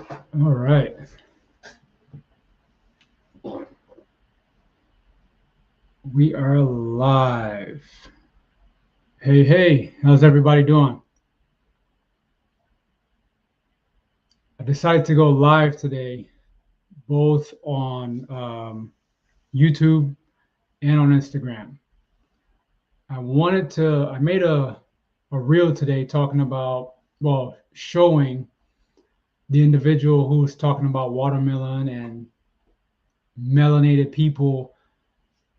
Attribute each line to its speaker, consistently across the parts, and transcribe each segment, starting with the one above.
Speaker 1: All right. We are live. Hey, hey, how's everybody doing? I decided to go live today, both on YouTube and on Instagram. I made a reel today talking about, well, showing the individual who's talking about watermelon and melanated people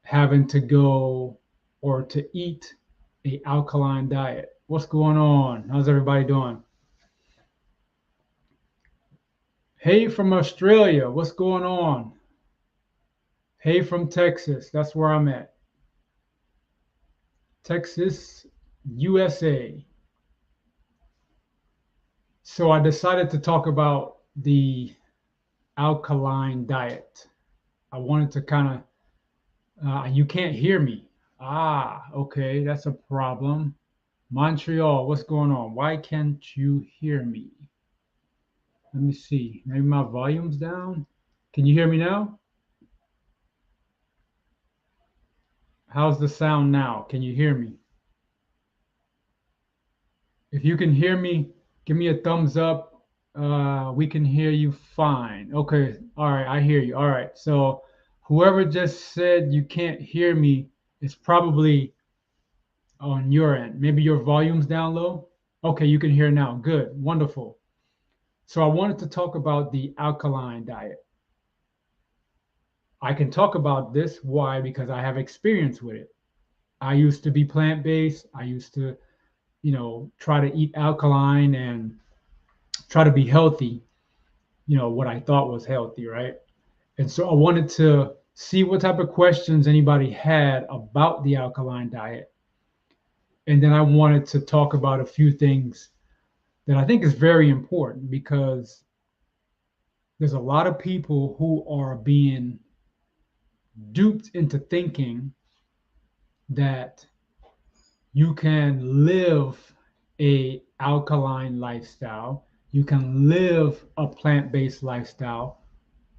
Speaker 1: having to go or to eat a alkaline diet. What's going on? How's everybody doing? Hey from Australia, what's going on? Hey from Texas, that's where I'm at. Texas, USA. So I decided to talk about the alkaline diet. I wanted to kind you can't hear me. Ah, okay, that's a problem. Montreal, what's going on? Why can't you hear me? Let me see. Maybe my volume's down. Can you hear me now? How's the sound now? Can you hear me? If you can hear me, give me a thumbs up. We can hear you fine. Okay. All right. I hear you. All right. So whoever just said you can't hear me is probably on your end. Maybe your volume's down low. Okay. You can hear now. Good. Wonderful. So I wanted to talk about the alkaline diet. I can talk about this. Why? Because I have experience with it. I used to be plant-based. I used to, try to eat alkaline and try to be healthy, what I thought was healthy, right? And so I wanted to see what type of questions anybody had about the alkaline diet. And then I wanted to talk about a few things that I think is very important because there's a lot of people who are being duped into thinking that you can live a alkaline lifestyle, you can live a plant-based lifestyle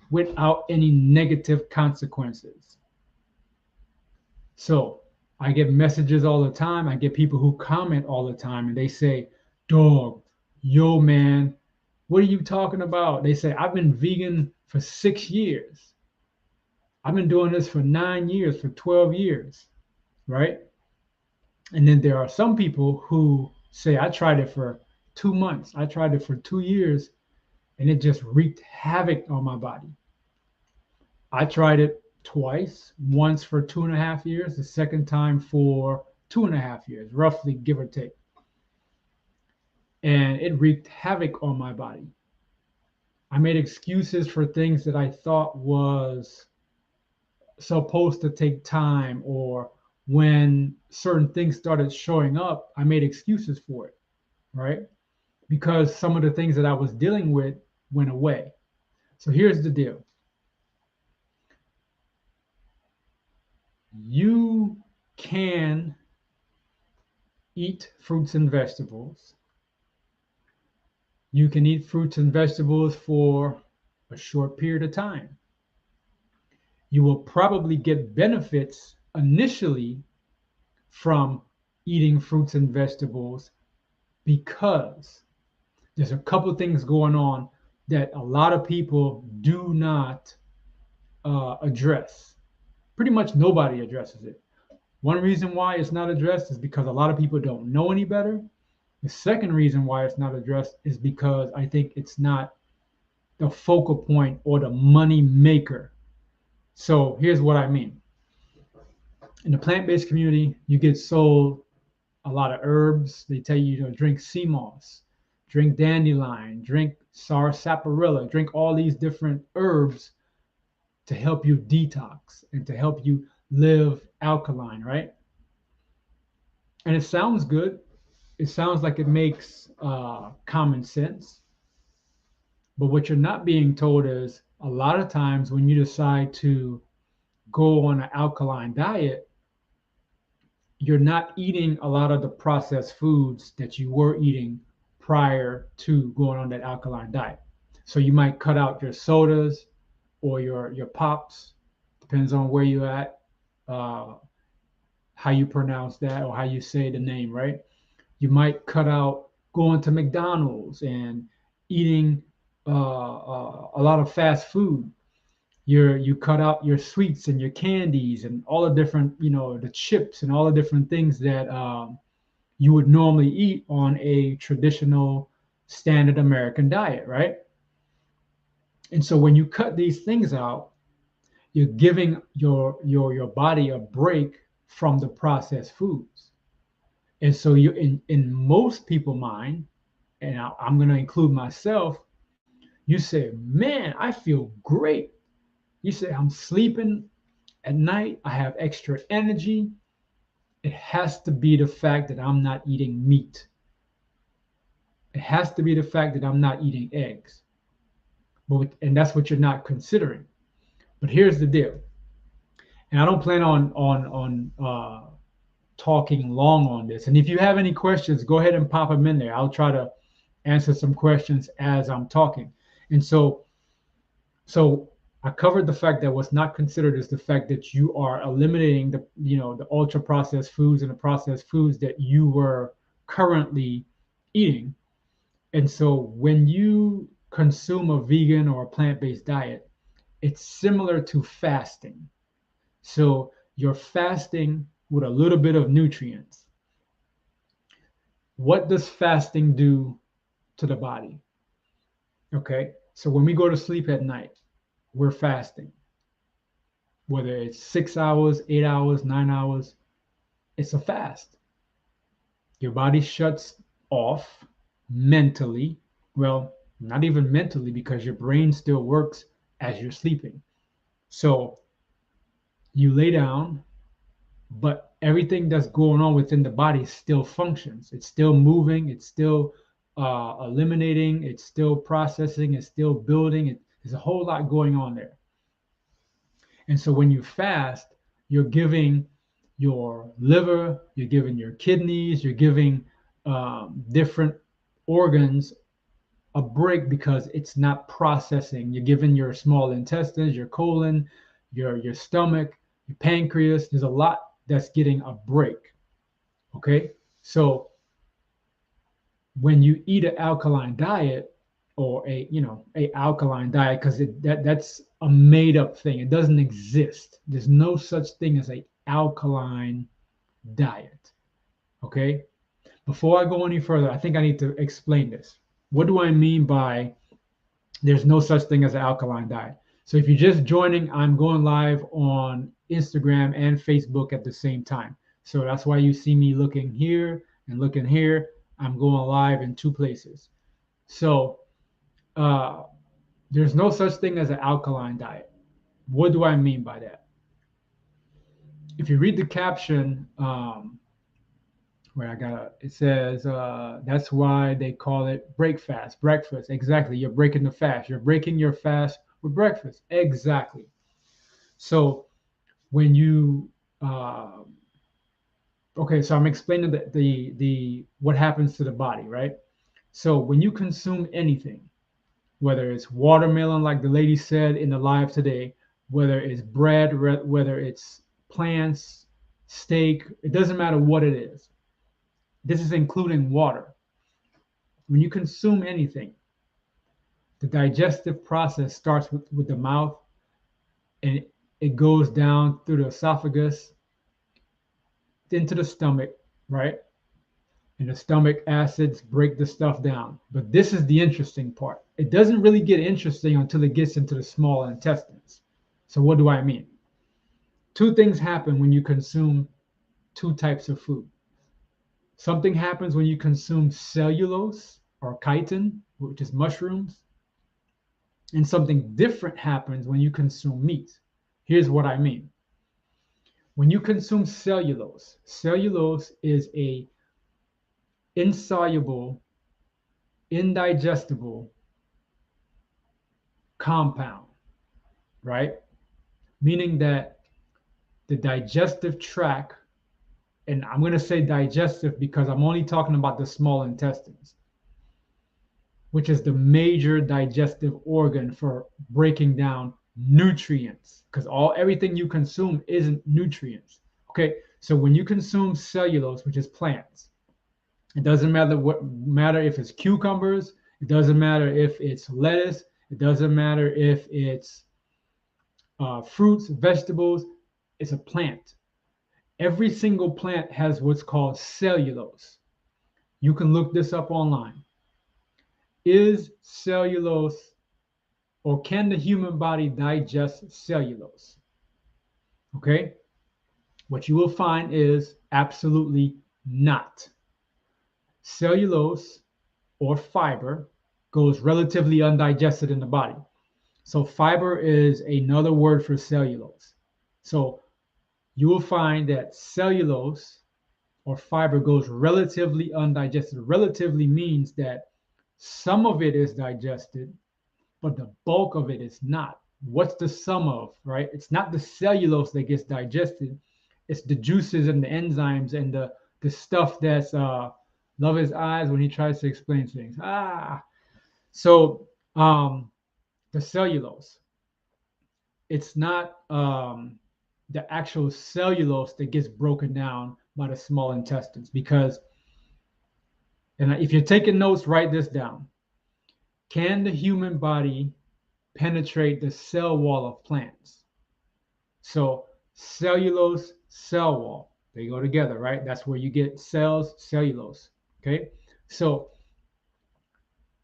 Speaker 1: without any negative consequences. So I get messages all the time. I get people who comment all the time and they say, dog, yo, man, what are you talking about? They say, I've been vegan for 6 years. I've been doing this for 9 years, for 12 years, right? And then there are some people who say, I tried it for 2 months, I tried it for 2 years, and it just wreaked havoc on my body. I tried it twice, once for 2.5 years, the second time for 2.5 years, roughly give or take. And it wreaked havoc on my body. I made excuses for things that I thought was supposed to take time, or when certain things started showing up, I made excuses for it, right? Because some of the things that I was dealing with went away. So here's the deal. You can eat fruits and vegetables. You can eat fruits and vegetables for a short period of time. You will probably get benefits initially from eating fruits and vegetables because there's a couple things going on that a lot of people do not address. Pretty much nobody addresses it. One reason why it's not addressed is because a lot of people don't know any better. The second reason why it's not addressed is because I think it's not the focal point or the money maker. So here's what I mean. In the plant-based community, you get sold a lot of herbs. They tell you to drink sea moss, drink dandelion, drink sarsaparilla, drink all these different herbs to help you detox and to help you live alkaline, right? And it sounds good. It sounds like it makes common sense. But what you're not being told is a lot of times when you decide to go on an alkaline diet, you're not eating a lot of the processed foods that you were eating prior to going on that alkaline diet. So you might cut out your sodas or your pops, depends on where you're at, uh, how you pronounce that or how you say the name, right? You might cut out going to McDonald's and eating a lot of fast food. You cut out your sweets and your candies and all the different, the chips and all the different things that you would normally eat on a traditional standard American diet, right? And so when you cut these things out, you're giving your body a break from the processed foods. And so you in most people mind, and I'm going to include myself, you say, man, I feel great. You say, I'm sleeping at night, I have extra energy. It has to be the fact that I'm not eating meat. It has to be the fact that I'm not eating eggs. And that's what you're not considering. But here's the deal. And I don't plan on talking long on this. And if you have any questions, go ahead and pop them in there. I'll try to answer some questions as I'm talking. And so I covered the fact that what's not considered is the fact that you are eliminating the ultra processed foods and the processed foods that you were currently eating. And so when you consume a vegan or a plant-based diet, it's similar to fasting. So you're fasting with a little bit of nutrients. What does fasting do to the body? Okay, so when we go to sleep at night, we're fasting. Whether it's 6 hours, 8 hours, 9 hours, it's a fast. Your body shuts off mentally. Well, not even mentally, because your brain still works as you're sleeping. So you lay down, but everything that's going on within the body still functions. It's still moving. It's still eliminating. It's still processing. It's still building. There's a whole lot going on there. And so when you fast, you're giving your liver, you're giving your kidneys, you're giving different organs a break because it's not processing. You're giving your small intestines, your colon, your stomach, your pancreas. There's a lot that's getting a break. Okay, so when you eat an alkaline diet or a alkaline diet, because that's a made up thing. It doesn't exist. There's no such thing as a alkaline diet. Okay, before I go any further, I think I need to explain this. What do I mean by there's no such thing as an alkaline diet? So if you're just joining, I'm going live on Instagram and Facebook at the same time. So that's why you see me looking here and looking here. I'm going live in two places. So there's no such thing as an alkaline diet. What do I mean by that? If you read the caption, it says that's why they call it breakfast, breakfast. Exactly. You're breaking the fast. You're breaking your fast with breakfast. Exactly. So when you okay, so I'm explaining the what happens to the body, right? So when you consume anything, whether it's watermelon, like the lady said in the live today, whether it's bread, whether it's plants, steak, it doesn't matter what it is. This is including water. When you consume anything, the digestive process starts with the mouth, and it goes down through the esophagus into the stomach, right? And the stomach acids break the stuff down. But this is the interesting part. It doesn't really get interesting until it gets into the small intestines. So what do I mean? Two things happen when you consume two types of food. Something happens when you consume cellulose or chitin, which is mushrooms, and something different happens when you consume meat. Here's what I mean. When you consume cellulose, cellulose is a insoluble, indigestible compound, right? Meaning that the digestive tract, and I'm going to say digestive because I'm only talking about the small intestines. which is the major digestive organ for breaking down nutrients, because everything you consume isn't nutrients. Okay, so when you consume cellulose, which is plants, it doesn't matter if it's cucumbers, it doesn't matter if it's lettuce, it doesn't matter if it's fruits, vegetables, it's a plant. Every single plant has what's called cellulose. You can look this up online. Is cellulose, or can the human body digest cellulose? Okay, what you will find is absolutely not. Cellulose or fiber goes relatively undigested in the body. So fiber is another word for cellulose. So you will find that cellulose or fiber goes relatively undigested. Relatively means that some of it is digested, but the bulk of it is not. What's the sum of, right? It's not the cellulose that gets digested. It's the juices and the enzymes and the stuff that's love his eyes when he tries to explain things. So the cellulose, it's not the actual cellulose that gets broken down by the small intestines, because, and if you're taking notes, write this down. Can the human body penetrate the cell wall of plants? So cellulose, cell wall, they go together, right? That's where you get cells, cellulose. Okay, so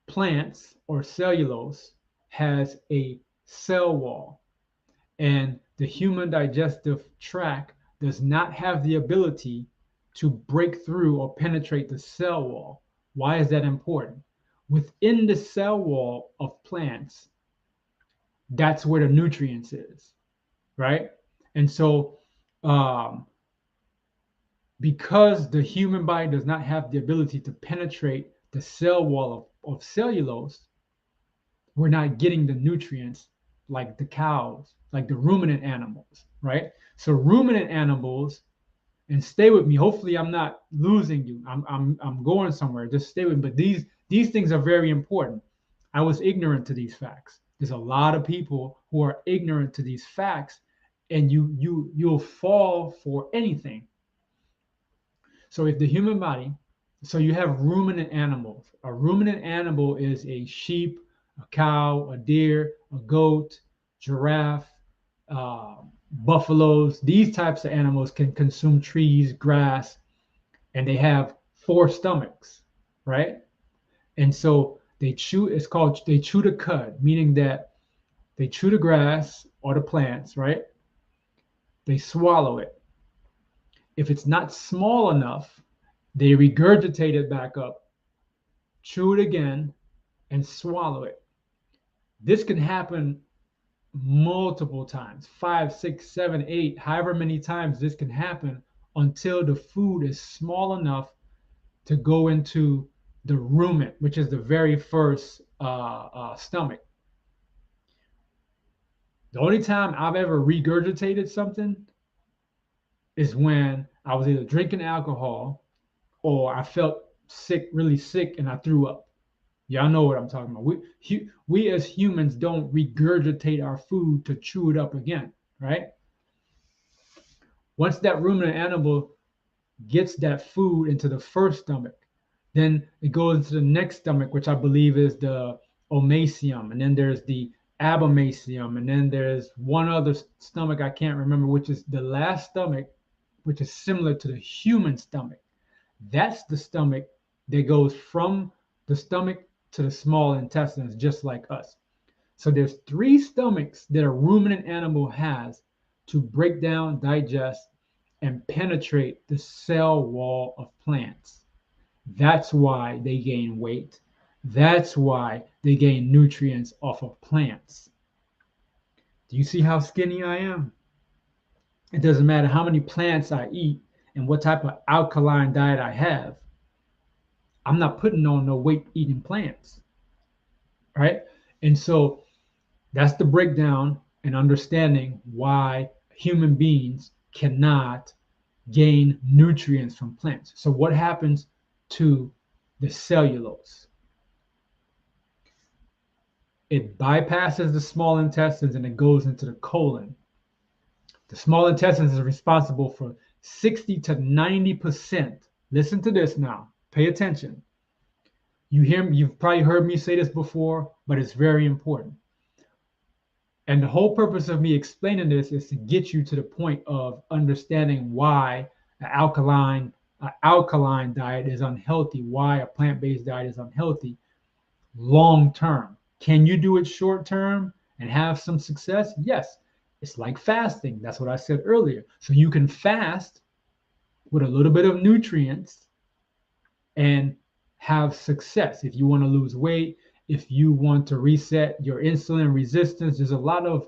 Speaker 1: plants or cellulose has a cell wall, and the human digestive tract does not have the ability to break through or penetrate the cell wall. Why is that important? Within the cell wall of plants, that's where the nutrients is, right? And so because the human body does not have the ability to penetrate the cell wall of cellulose, we're not getting the nutrients like the cows, like the ruminant animals, right? So ruminant animals, and stay with me. Hopefully, I'm not losing you. I'm going somewhere. Just stay with me. But these things are very important. I was ignorant to these facts. There's a lot of people who are ignorant to these facts, and you'll fall for anything. So if the human body, so you have ruminant animals. A ruminant animal is a sheep, a cow, a deer, a goat, giraffe, buffaloes. These types of animals can consume trees, grass, and they have 4 stomachs, right? And so they chew the cud, meaning that they chew the grass or the plants, right? They swallow it. If it's not small enough, they regurgitate it back up, chew it again, and swallow it. This can happen multiple times, 5, 6, 7, 8, however many times this can happen, until the food is small enough to go into the rumen, which is the very first stomach. The only time I've ever regurgitated something is when I was either drinking alcohol or I felt sick, really sick, and I threw up. Y'all know what I'm talking about. We as humans don't regurgitate our food to chew it up again, right? Once that ruminant animal gets that food into the first stomach, then it goes into the next stomach, which I believe is the omacium, and then there's the abomacium, and then there's one other stomach I can't remember, which is the last stomach, which is similar to the human stomach. That's the stomach that goes from the stomach to the small intestines, just like us. So there's 3 stomachs that a ruminant animal has to break down, digest, and penetrate the cell wall of plants. That's why they gain weight. That's why they gain nutrients off of plants. Do you see how skinny I am? It doesn't matter how many plants I eat and what type of alkaline diet I have. I'm not putting on no weight eating plants, right? And so that's the breakdown and understanding why human beings cannot gain nutrients from plants. So what happens to the cellulose? It bypasses the small intestines and it goes into the colon. The small intestines is responsible for 60 to 90%. Listen to this now. Pay attention. You've probably heard me say this before, but it's very important. And the whole purpose of me explaining this is to get you to the point of understanding why an alkaline diet is unhealthy, why a plant-based diet is unhealthy long term. Can you do it short term and have some success? Yes. It's like fasting. That's what I said earlier. So you can fast with a little bit of nutrients and have success. If you want to lose weight, if you want to reset your insulin resistance, there's a lot of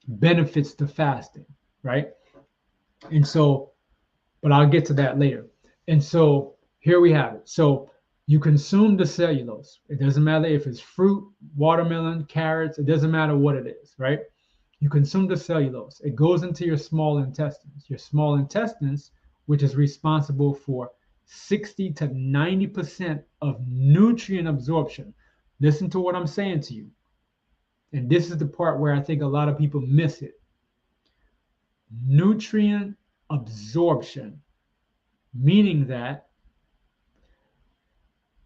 Speaker 1: benefits to fasting, right? And so, but I'll get to that later. And so here we have it. So you consume the cellulose. It doesn't matter if it's fruit, watermelon, carrots, it doesn't matter what it is, right? You consume the cellulose. It goes into your small intestines. Your small intestines, which is responsible for 60 to 90% of nutrient absorption. Listen to what I'm saying to you. And this is the part where I think a lot of people miss it. Nutrient absorption, meaning that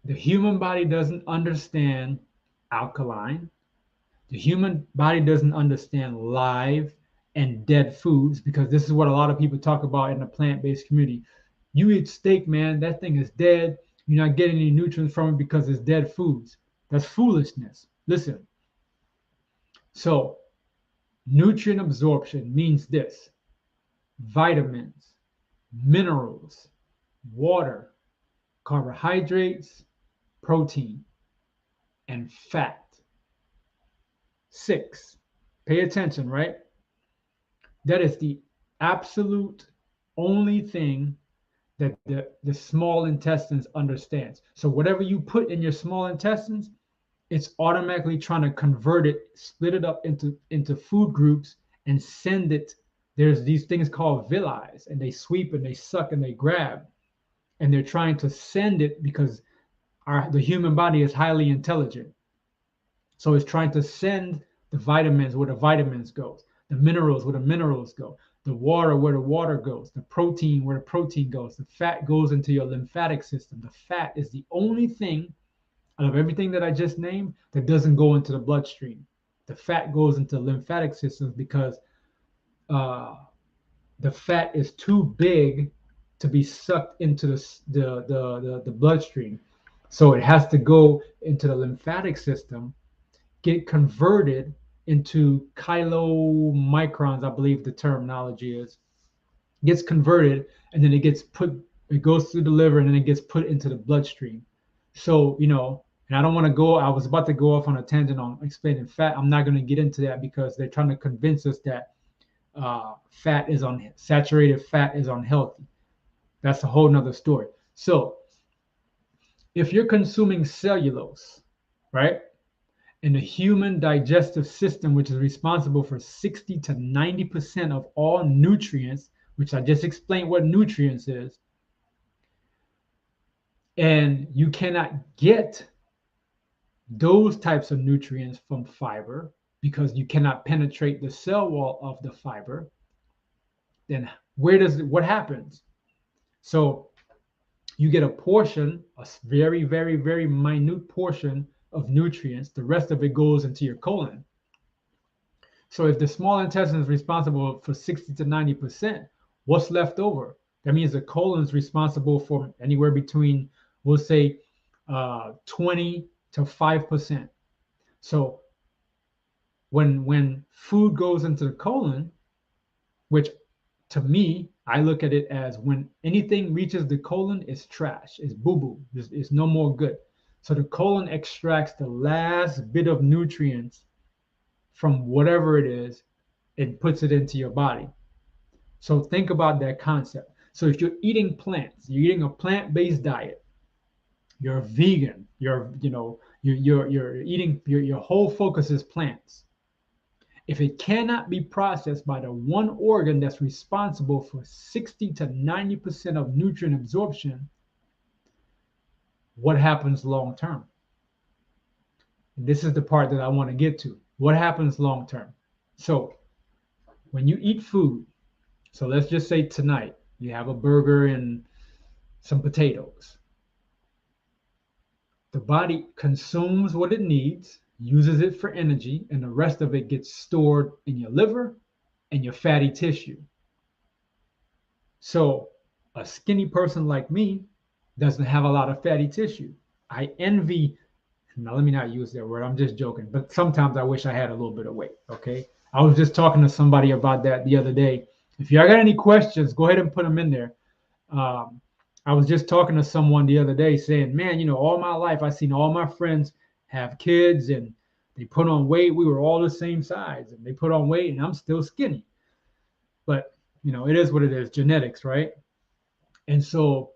Speaker 1: the human body doesn't understand alkaline. The human body doesn't understand live and dead foods, because this is what a lot of people talk about in the plant-based community. You eat steak, man, that thing is dead. You're not getting any nutrients from it because it's dead foods. That's foolishness. Listen. So nutrient absorption means this: vitamins, minerals, water, carbohydrates, protein, and fat. 6. Pay attention, right? That is the absolute only thing that the small intestines understands. So whatever you put in your small intestines, it's automatically trying to convert it, split it up into food groups and send it. There's these things called villi, and they sweep and they suck and they grab, and they're trying to send it because the human body is highly intelligent. So it's trying to send the vitamins where the vitamins goes, the minerals where the minerals go, the water where the water goes, the protein where the protein goes, the fat goes into your lymphatic system. The fat is the only thing out of everything that I just named that doesn't go into the bloodstream. The fat goes into lymphatic systems because the fat is too big to be sucked into the bloodstream. So it has to go into the lymphatic system, get converted into kilomicrons, I believe the terminology is, gets converted, and then it goes through the liver, and then it gets put into the bloodstream. So, and I don't want to I was about to go off on a tangent on explaining fat. I'm not going to get into that because they're trying to convince us that saturated fat is unhealthy. That's a whole nother story. So if you're consuming cellulose, right, in the human digestive system, which is responsible for 60 to 90% of all nutrients, which I just explained what nutrients is, and you cannot get those types of nutrients from fiber because you cannot penetrate the cell wall of the fiber, then what happens? So you get a portion, a very, very, very minute portion of nutrients. The rest of it goes into your colon. So if the small intestine is responsible for 60 to 90%, what's left over? That means the colon is responsible for anywhere between, we'll say, 20 to 5%. So when food goes into the colon, which to me, I look at it as when anything reaches the colon, it's trash, it's boo-boo, it's no more good. So the colon extracts the last bit of nutrients from whatever it is and puts it into your body. So think about that concept. So if you're eating plants, you're eating a plant-based diet, you're a vegan, you're eating, your whole focus is plants. If it cannot be processed by the one organ that's responsible for 60 to 90% of nutrient absorption, what happens long term? This is the part that I want to get to. What happens long term? So when you eat food, so let's just say tonight you have a burger and some potatoes. The body consumes what it needs, uses it for energy, and the rest of it gets stored in your liver and your fatty tissue. So a skinny person like me doesn't have a lot of fatty tissue. I envy, now let me not use that word, I'm just joking, but sometimes I wish I had a little bit of weight, okay? I was just talking to somebody about that the other day. If y'all got any questions, go ahead and put them in there. Um, I was just talking to someone the other day saying, man, all my life I've seen all my friends have kids and they put on weight. We were all the same size and they put on weight and I'm still skinny. But, it is what it is, genetics, right? And so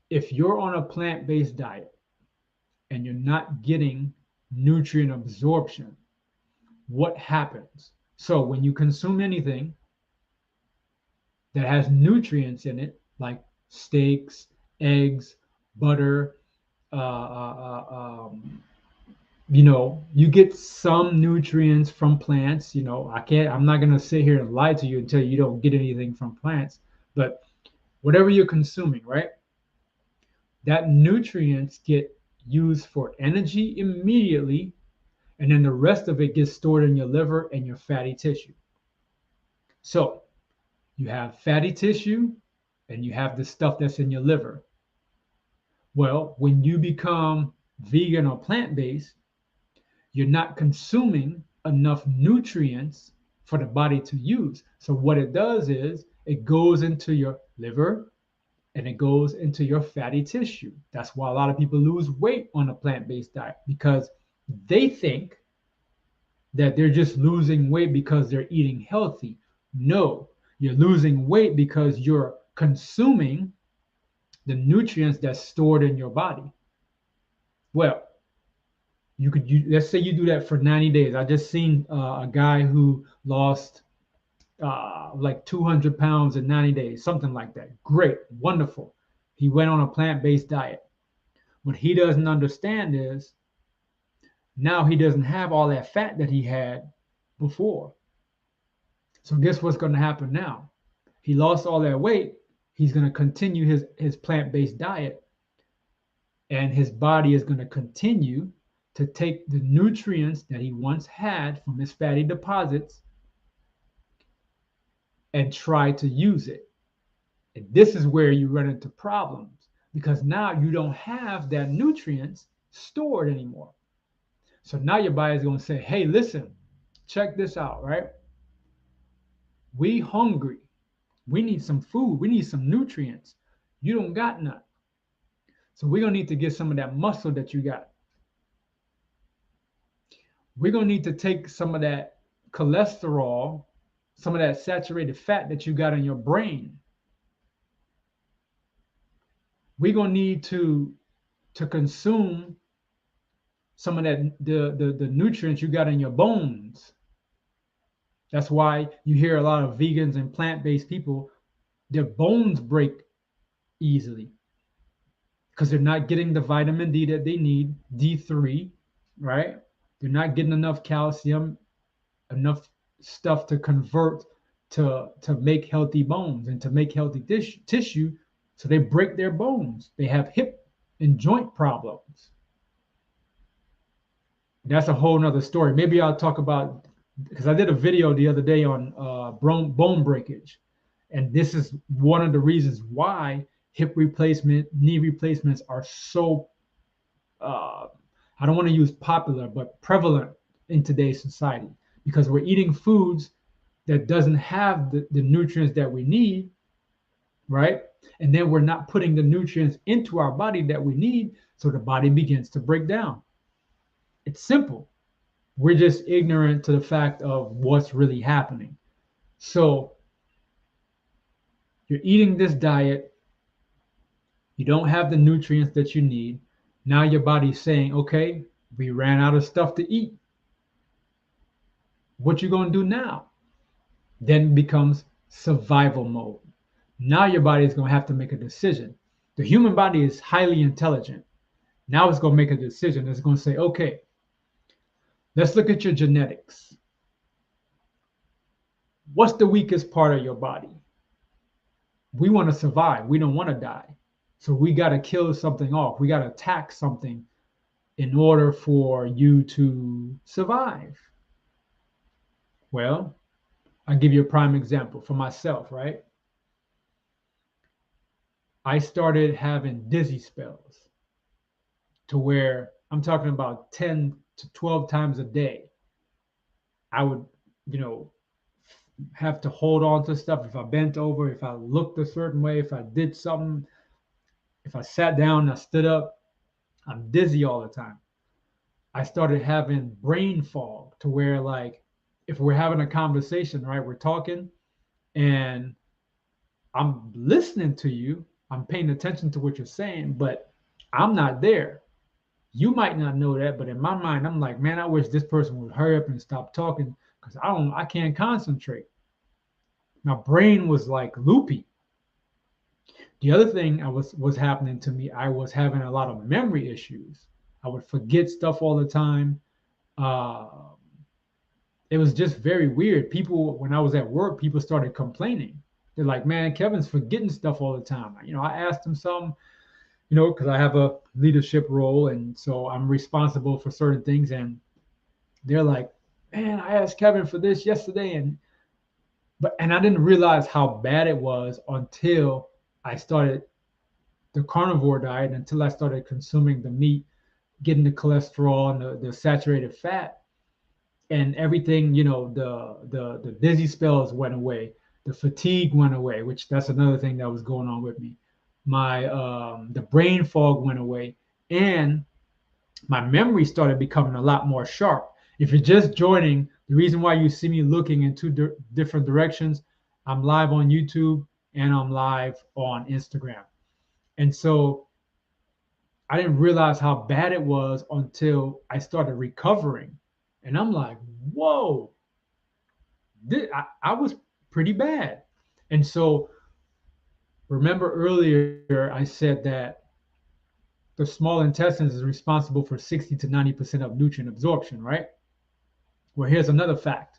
Speaker 1: if you're on a plant-based diet and you're not getting nutrient absorption, what happens? So when you consume anything that has nutrients in it, like steaks, eggs, butter, you get some nutrients from plants. I'm not going to sit here and lie to you and tell you don't get anything from plants, but whatever you're consuming, right? That nutrients get used for energy immediately, and then the rest of it gets stored in your liver and your fatty tissue. So you have fatty tissue and you have the stuff that's in your liver. Well, when you become vegan or plant-based, you're not consuming enough nutrients for the body to use. So what it does is it goes into your liver and it goes into your fatty tissue. That's why a lot of people lose weight on a plant-based diet, because they think that they're just losing weight because they're eating healthy. No, you're losing weight because you're consuming the nutrients that's stored in your body. Well, let's say you do that for 90 days. I just seen a guy who lost like 200 pounds in 90 days, something like that. Great, wonderful. He went on a plant-based diet. What he doesn't understand is now he doesn't have all that fat that he had before. So guess what's going to happen now? He lost all that weight. He's going to continue his plant-based diet, and his body is going to continue to take the nutrients that he once had from his fatty deposits and try to use it. And this is where you run into problems, because now you don't have that nutrients stored anymore. So now your body is going to say, hey, listen, check this out, right? We hungry. We need some food. We need some nutrients. You don't got none. So we're going to need to get some of that muscle that you got. We're going to need to take some of that cholesterol, some of that saturated fat that you got in your brain. We're going to need to consume some of that the nutrients you got in your bones. That's why you hear a lot of vegans and plant-based people, their bones break easily because they're not getting the vitamin D that they need, D3, right? They're not getting enough calcium, enough stuff to convert to make healthy bones and to make healthy tissue. So they break their bones. They have hip and joint problems. That's a whole nother story. Maybe I'll talk about, because I did a video the other day on bone breakage. And this is one of the reasons why hip replacement, knee replacements are so, I don't want to use popular, but prevalent in today's society, because we're eating foods that doesn't have the nutrients that we need, right? And then we're not putting the nutrients into our body that we need, so the body begins to break down. It's simple. We're just ignorant to the fact of what's really happening. So you're eating this diet, you don't have the nutrients that you need. Now your body's saying, okay, we ran out of stuff to eat. What you going to do now? Then becomes survival mode. Now your body is going to have to make a decision. The human body is highly intelligent. Now it's going to make a decision. It's going to say, okay, Let's look at your genetics. What's the weakest part of your body? We want to survive. We don't want to die. So we got to kill something off. We got to attack something in order for you to survive. Well, I'll give you a prime example for myself, right? I started having dizzy spells to where I'm talking about 10 to 12 times a day. I would, you know, have to hold on to stuff if I bent over, if I looked a certain way, if I did something, if I sat down, I stood up. I'm dizzy all the time. I started having brain fog to where, like, if we're having a conversation, right, we're talking and I'm listening to you, I'm paying attention to what you're saying, but I'm not there. You might not know that, but in my mind, I'm like, man, I wish this person would hurry up and stop talking because I can't concentrate. My brain was like loopy. The other thing was happening to me, I was having a lot of memory issues. I would forget stuff all the time. Uh, it was just very weird. People, when I was at work, people started complaining. They're like, man, Kevin's forgetting stuff all the time. I asked him some, because I have a leadership role, and so I'm responsible for certain things. And they're like, man, I asked Kevin for this yesterday, and I didn't realize how bad it was until I started the carnivore diet, until I started consuming the meat, getting the cholesterol and the saturated fat, and everything. The dizzy spells went away, the fatigue went away, which that's another thing that was going on with me. My the brain fog went away, and my memory started becoming a lot more sharp. If you're just joining, the reason why you see me looking in two different directions, I'm live on YouTube and I'm live on Instagram. And so I didn't realize how bad it was until I started recovering. And I'm like, whoa, I was pretty bad. And so remember earlier, I said that the small intestines is responsible for 60 to 90% of nutrient absorption, right? Well, here's another fact.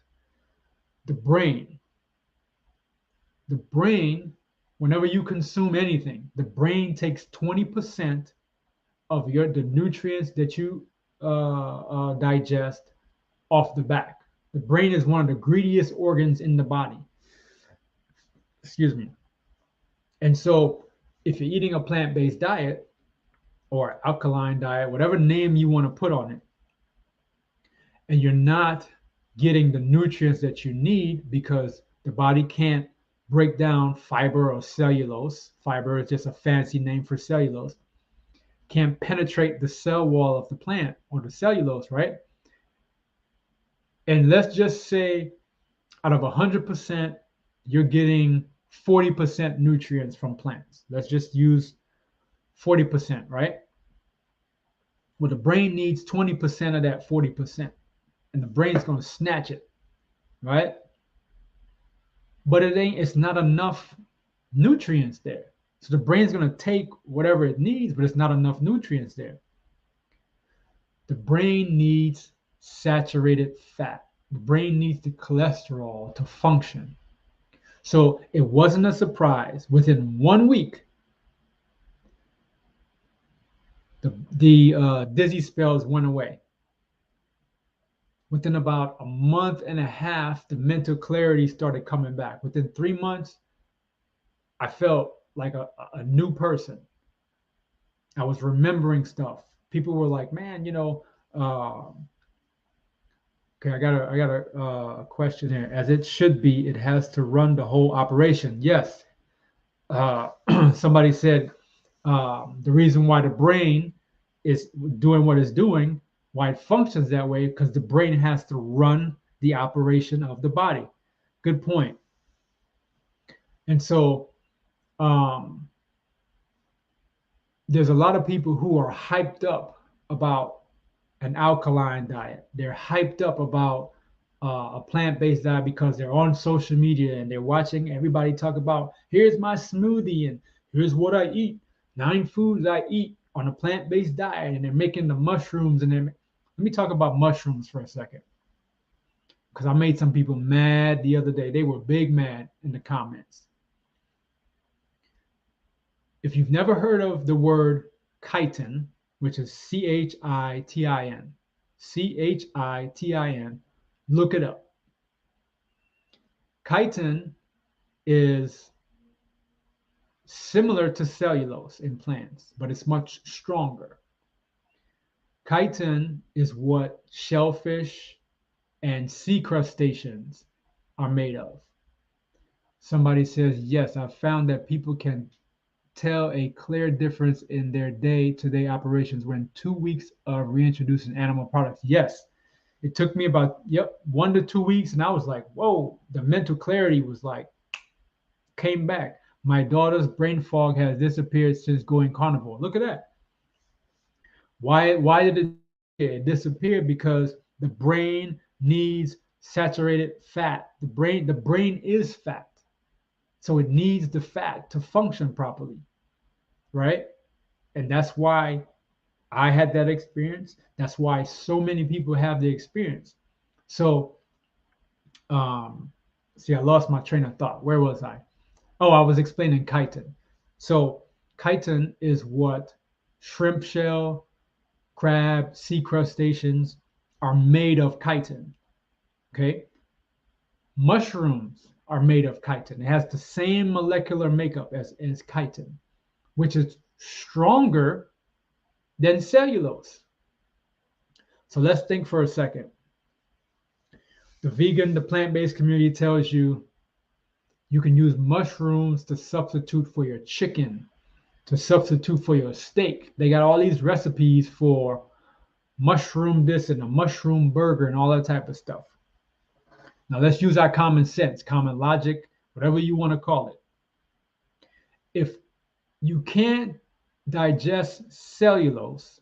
Speaker 1: The brain, the brain, whenever you consume anything, the brain takes 20% of the nutrients that you digest off the back. The brain is one of the greediest organs in the body. Excuse me. And so if you're eating a plant-based diet or alkaline diet, whatever name you want to put on it, and you're not getting the nutrients that you need because the body can't break down fiber or cellulose. Fiber is just a fancy name for cellulose. Can't penetrate the cell wall of the plant or the cellulose, right? And let's just say out of 100%, you're getting 40% nutrients from plants. Let's just use 40%, right? Well, the brain needs 20% of that 40%, and the brain's going to snatch it, right? But it's not enough nutrients there. So the brain's going to take whatever it needs, but it's not enough nutrients there. The brain needs saturated fat. The brain needs the cholesterol to function. So it wasn't a surprise. Within 1 week, the dizzy spells went away. Within about a month and a half, the mental clarity started coming back. Within 3 months, I felt like a new person. I was remembering stuff. People were like, "Man, okay, I got a question here. As it should be, it has to run the whole operation." Yes. Somebody said the reason why the brain is doing what it's doing, why it functions that way, because the brain has to run the operation of the body. Good point. And so there's a lot of people who are hyped up about an alkaline diet. They're hyped up about a plant-based diet because they're on social media and they're watching everybody talk about, here's my smoothie and here's what I eat, 9 foods I eat on a plant-based diet, and they're making the mushrooms and they're Let me talk about mushrooms for a second, because I made some people mad the other day. They were big mad in the comments. If you've never heard of the word chitin, which is Chitin, Chitin, look it up. Chitin is similar to cellulose in plants, but it's much stronger. Chitin is what shellfish and sea crustaceans are made of. Somebody says, yes, I've found that people can tell a clear difference in their day-to-day operations when 2 weeks of reintroducing animal products. Yes, it took me about 1 to 2 weeks, and I was like, whoa, the mental clarity was like, came back. My daughter's brain fog has disappeared since going carnivore. Look at that. Why did it disappear? Because the brain needs saturated fat. The brain is fat. So it needs the fat to function properly, right? And that's why I had that experience. That's why so many people have the experience. So, see, I lost my train of thought. Where was I? Oh, I was explaining chitin. So chitin is what shrimp shell, crab, sea crustaceans are made of chitin. Okay. Mushrooms are made of chitin. It has the same molecular makeup as chitin, which is stronger than cellulose. So let's think for a second. The plant-based community tells you you can use mushrooms to substitute for your chicken, to substitute for your steak. They got all these recipes for mushroom this and a mushroom burger and all that type of stuff. Now let's use our common sense, common logic, whatever you want to call it. If you can't digest cellulose,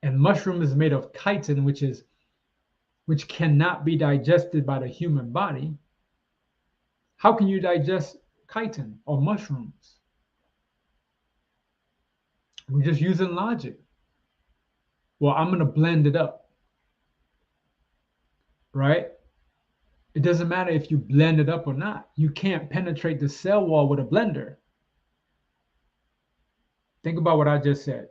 Speaker 1: and mushroom is made of chitin, which cannot be digested by the human body, how can you digest chitin or mushrooms? We're just using logic. Well, I'm going to blend it up, right? It doesn't matter if you blend it up or not. You can't penetrate the cell wall with a blender. Think about what I just said.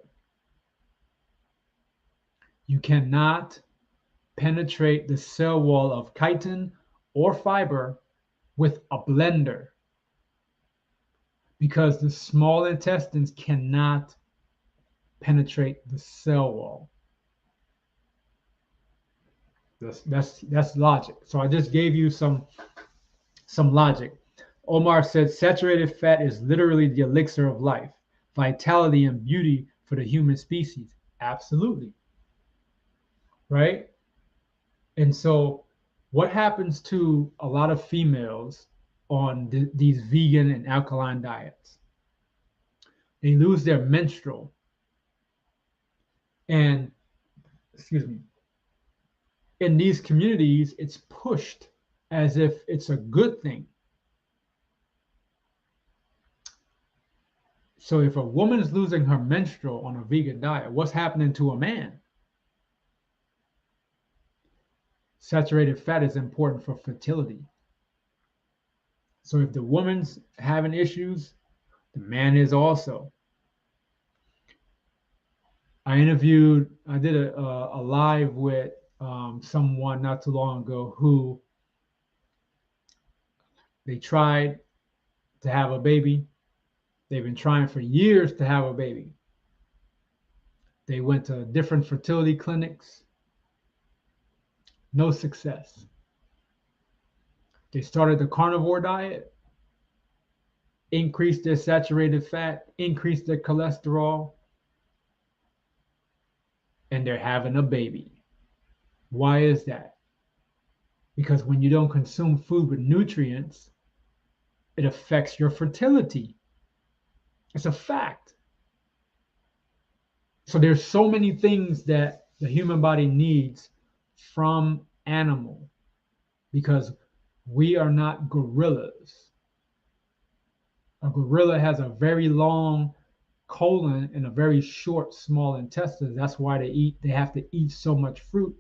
Speaker 1: You cannot penetrate the cell wall of chitin or fiber with a blender because the small intestines cannot penetrate the cell wall. That's logic. So I just gave you some logic. Omar said saturated fat is literally the elixir of life, vitality and beauty for the human species. Absolutely. Right? And so what happens to a lot of females on these vegan and alkaline diets? They lose their menstrual. And, excuse me, in these communities, it's pushed as if it's a good thing. So if a woman's losing her menstrual on a vegan diet, what's happening to a man? Saturated fat is important for fertility. So if the woman's having issues, the man is also. I did a live with someone not too long ago who they tried to have a baby. They've been trying for years to have a baby. They went to different fertility clinics. No success. They started the carnivore diet, increased their saturated fat, increased their cholesterol, and they're having a baby. Why is that? Because when you don't consume food with nutrients, it affects your fertility. It's a fact. So there's so many things that the human body needs from animal because we are not gorillas. A gorilla has a very long colon in a very short, small intestine. That's why they have to eat so much fruit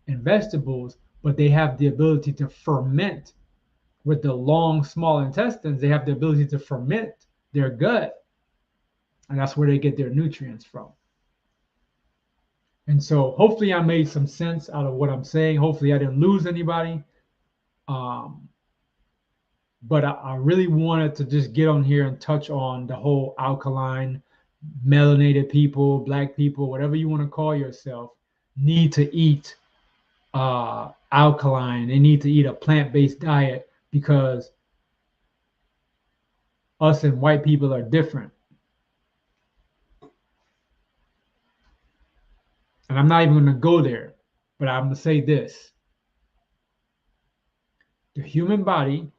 Speaker 1: and vegetables, but they have the ability to ferment with the long, small intestines. They have the ability to ferment their gut, and that's where they get their nutrients from. And so hopefully I made some sense out of what I'm saying. Hopefully I didn't lose anybody. But I really wanted to just get on here and touch on the whole alkaline, melanated people, black people, whatever you want to call yourself, need to eat alkaline. They need to eat a plant-based diet because us and white people are different. And I'm not even going to go there, but I'm going to say this. The human body,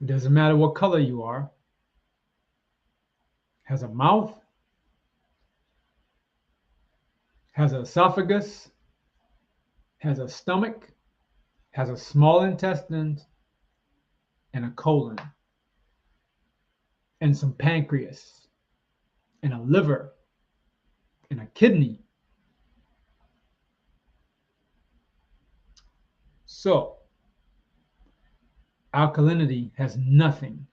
Speaker 1: it doesn't matter what color you are, has a mouth, has an esophagus, has a stomach, has a small intestine, and a colon, and some pancreas, and a liver, and a kidney. So, alkalinity has nothing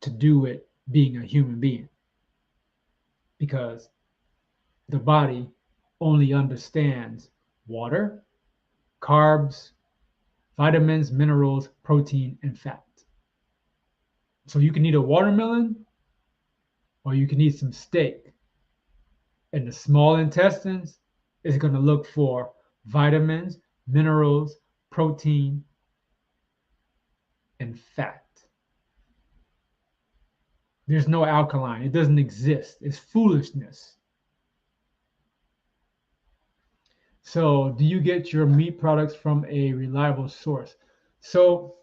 Speaker 1: to do with being a human being because the body only understands water, carbs, vitamins, minerals, protein, and fat. So you can eat a watermelon or you can eat some steak. And the small intestines is going to look for vitamins, minerals, protein, and fat. There's no alkaline. It doesn't exist. It's foolishness. So do you get your meat products from a reliable source? So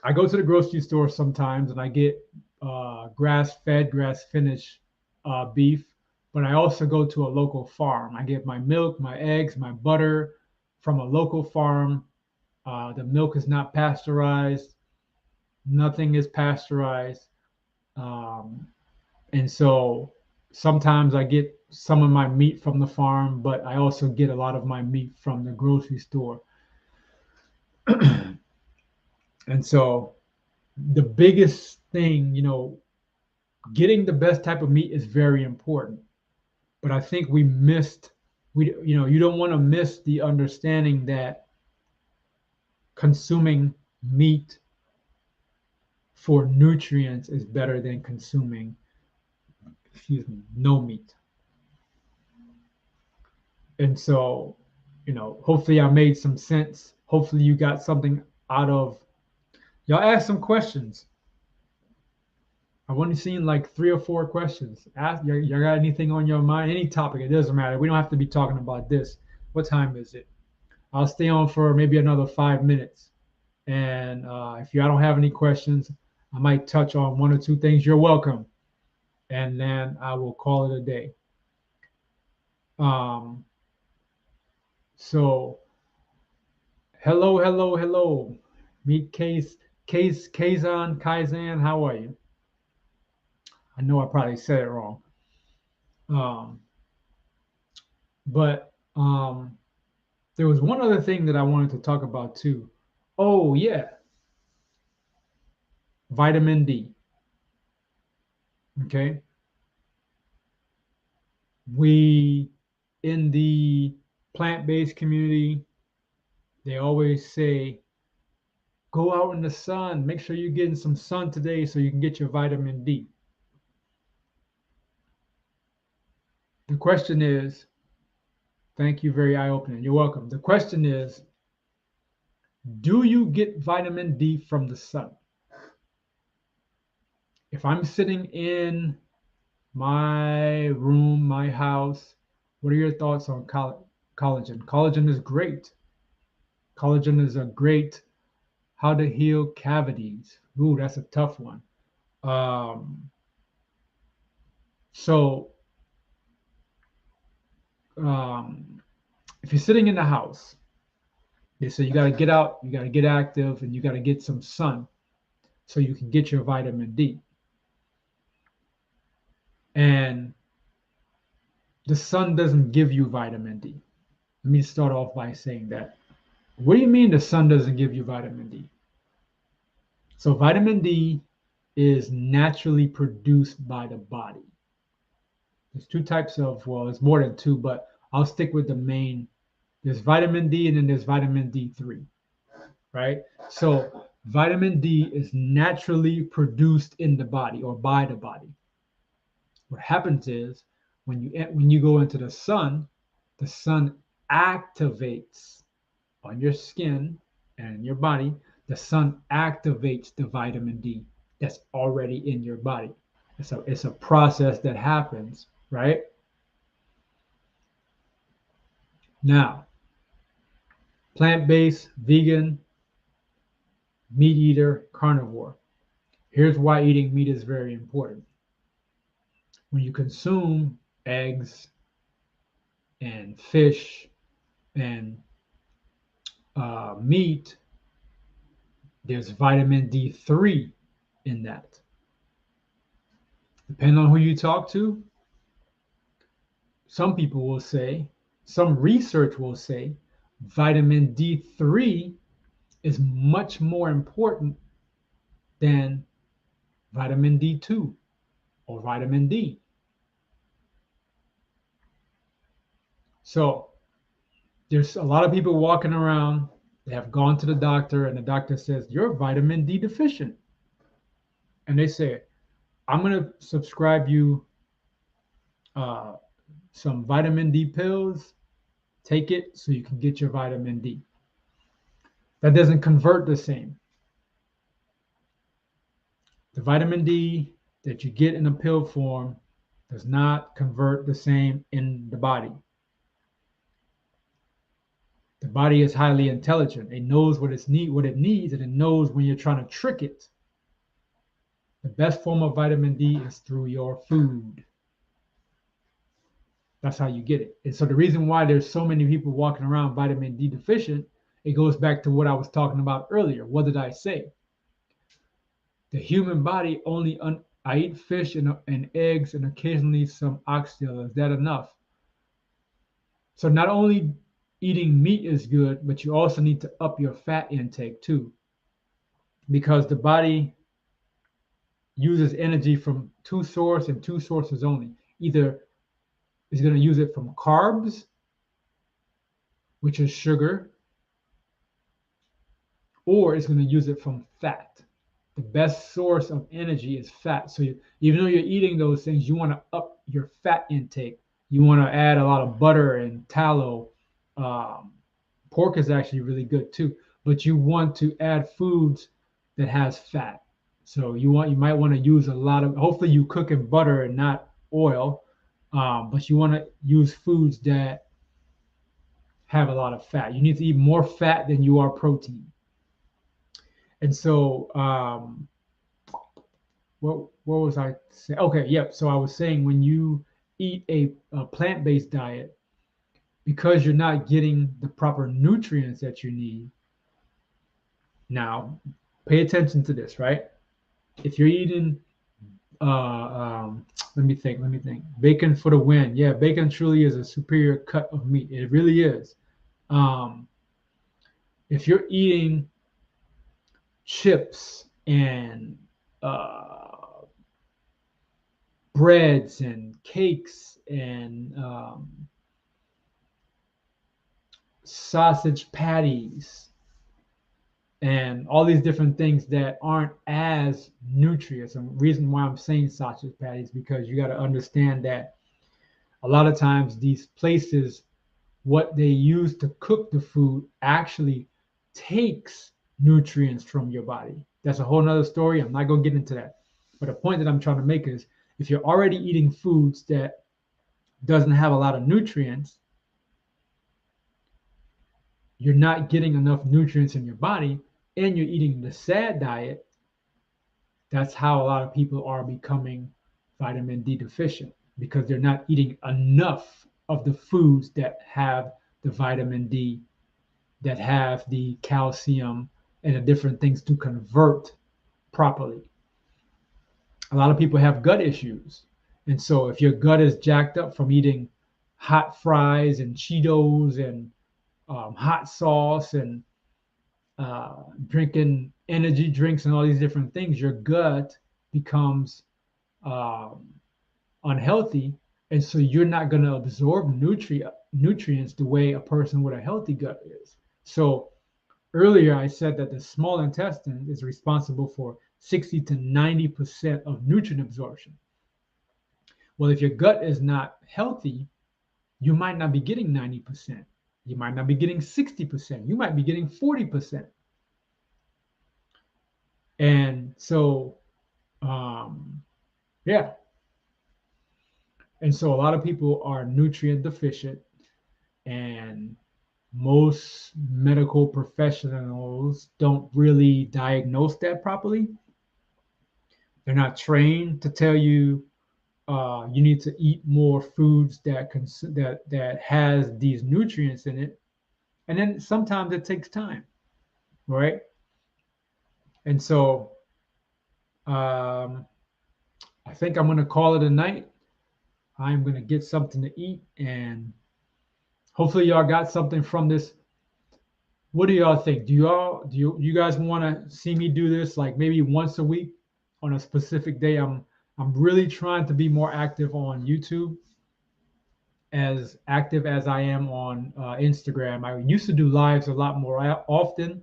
Speaker 1: I go to the grocery store sometimes and I get grass-fed, grass-finished beef, but I also go to a local farm. I get my milk, my eggs, my butter from a local farm. The milk is not pasteurized. Nothing is pasteurized. And so sometimes I get some of my meat from the farm, but I also get a lot of my meat from the grocery store. And so the biggest thing, getting the best type of meat is very important. But I think you don't want to miss the understanding that consuming meat for nutrients is better than consuming, no meat. And so, hopefully I made some sense. Hopefully you got something out of, y'all ask some questions. I've only seen like 3 or 4 questions. Ask, y'all got anything on your mind? Any topic, it doesn't matter. We don't have to be talking about this. What time is it? I'll stay on for maybe another 5 minutes. And if y'all don't have any questions, I might touch on 1 or 2 things. You're welcome. And then I will call it a day. So hello. Meet Kaizen, how are you? I know I probably said it wrong. But there was one other thing that I wanted to talk about too. Oh yeah. Vitamin D. Okay. We, in the plant-based community, they always say, go out in the sun. Make sure you're getting some sun today so you can get your vitamin D. The question is, thank you, very eye-opening. You're welcome. The question is, do you get vitamin D from the sun? If I'm sitting in my room, my house, what are your thoughts on collagen? Collagen is great. Collagen is a great how to heal cavities. Ooh, that's a tough one. If you're sitting in the house, they say you got to get out, you got to get active, and you got to get some sun so you can get your vitamin D. And the sun doesn't give you vitamin D. Let me start off by saying that. What do you mean the sun doesn't give you vitamin D? So vitamin D is naturally produced by the body. There's two types of, well, there's more than two, but I'll stick with the main. There's vitamin D and then there's vitamin D3, right? So vitamin D is naturally produced in the body or by the body. What happens is when you go into the sun activates on your skin and your body, the sun activates the vitamin D that's already in your body. It's a process that happens, right? Now, plant-based, vegan, meat eater, carnivore. Here's why eating meat is very important. When you consume eggs and fish and meat, there's vitamin D3 in that. Depending on who you talk to, some people will say, some research will say, vitamin D3 is much more important than vitamin D2 or vitamin D. So there's a lot of people walking around, they have gone to the doctor, and the doctor says, you're vitamin D deficient. And they say, I'm going to subscribe you some vitamin D pills. Take it so you can get your vitamin D. That doesn't convert the same. The vitamin D that you get in a pill form does not convert the same in the body. The body is highly intelligent. It knows what it needs, and it knows when you're trying to trick it. The best form of vitamin D is through your food. That's how you get it. And so the reason why there's so many people walking around vitamin D deficient, it goes back to what I was talking about earlier. What did I say? The human body only, I eat fish and eggs and occasionally some oxtail. Is that enough? So not only eating meat is good, but you also need to up your fat intake too. Because the body uses energy from two sources and two sources only. Either it's going to use it from carbs, which is sugar, or it's going to use it from fat. The best source of energy is fat. So even though you're eating those things, you want to up your fat intake. You want to add a lot of butter and tallow. Pork is actually really good too, but you want to add foods that has fat. So you might want to use a lot of, hopefully you cook in butter and not oil, but you want to use foods that have a lot of fat. You need to eat more fat than you are protein. And so, what was I saying? Okay, yep. So I was saying when you eat a plant-based diet, because you're not getting the proper nutrients that you need. Now, pay attention to this, right? If you're eating, let me think. Bacon for the win. Yeah, bacon truly is a superior cut of meat. It really is. If you're eating chips and breads and cakes and sausage patties and all these different things that aren't as nutritious. And the reason why I'm saying sausage patties, because you got to understand that a lot of times these places, what they use to cook the food actually takes nutrients from your body. That's a whole nother story. I'm not going to get into that. But the point that I'm trying to make is if you're already eating foods that doesn't have a lot of nutrients, you're not getting enough nutrients in your body, and you're eating the SAD diet. That's how a lot of people are becoming vitamin D deficient, because they're not eating enough of the foods that have the vitamin D, that have the calcium and the different things to convert properly. A lot of people have gut issues, And so if your gut is jacked up from eating hot fries and Cheetos and hot sauce and drinking energy drinks and all these different things, your gut becomes um, unhealthy, and so you're not going to absorb nutrients the way a person with a healthy gut is. So earlier I said that the small intestine is responsible for 60 to 90% of nutrient absorption. Well, if your gut is not healthy, you might not be getting 90%. You might not be getting 60%. You might be getting 40%. And so, yeah. And so a lot of people are nutrient deficient, and most medical professionals don't really diagnose that properly. They're not trained to tell you you need to eat more foods that has these nutrients in it, and then sometimes it takes time, right? And so um, I think I'm going to call it a night. I'm going to get something to eat, and hopefully y'all got something from this. What do y'all think? Do you guys want to see me do this like maybe once a week on a specific day? I'm really trying to be more active on YouTube, as active as I am on Instagram. I used to do lives a lot more often.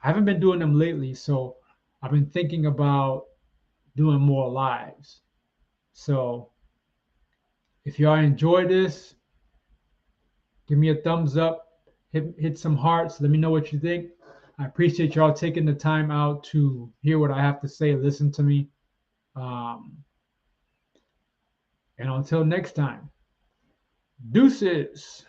Speaker 1: I haven't been doing them lately, so I've been thinking about doing more lives. So if y'all enjoy this, give me a thumbs up, hit some hearts. Let me know what you think. I appreciate y'all taking the time out to hear what I have to say, listen to me. Um, and until next time, deuces.